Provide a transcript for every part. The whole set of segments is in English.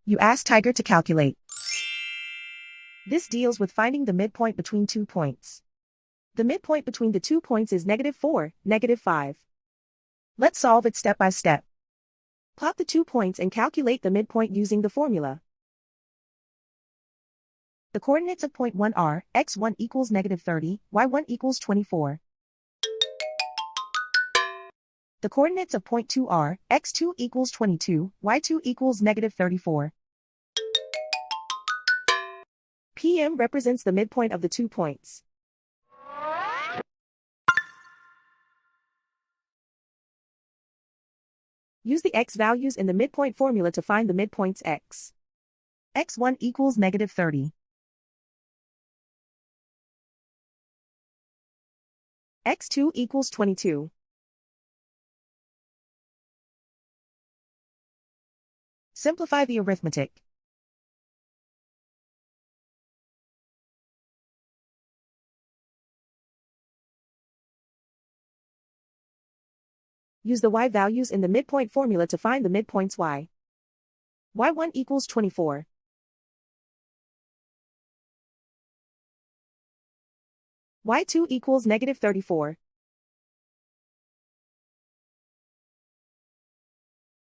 You ask Tiger to calculate. This deals with finding the midpoint between 2 points. The midpoint between the 2 points is -4, -5. Let's solve it step by step. Plot the 2 points and calculate the midpoint using the formula. The coordinates of point 1 are x1 equals -30, y1 equals 24. The coordinates of point 2 are x2 equals 22, y2 equals -34. PM represents the midpoint of the 2 points. Use the x values in the midpoint formula to find the midpoints x. x1 equals -30. x2 equals 22. Simplify the arithmetic. Use the y values in the midpoint formula to find the midpoints y. y1 equals 24. y2 equals -34.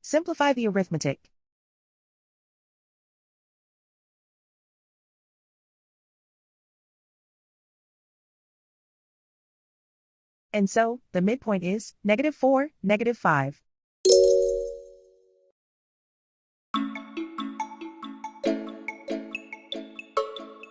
Simplify the arithmetic. And so, the midpoint is -4, -5.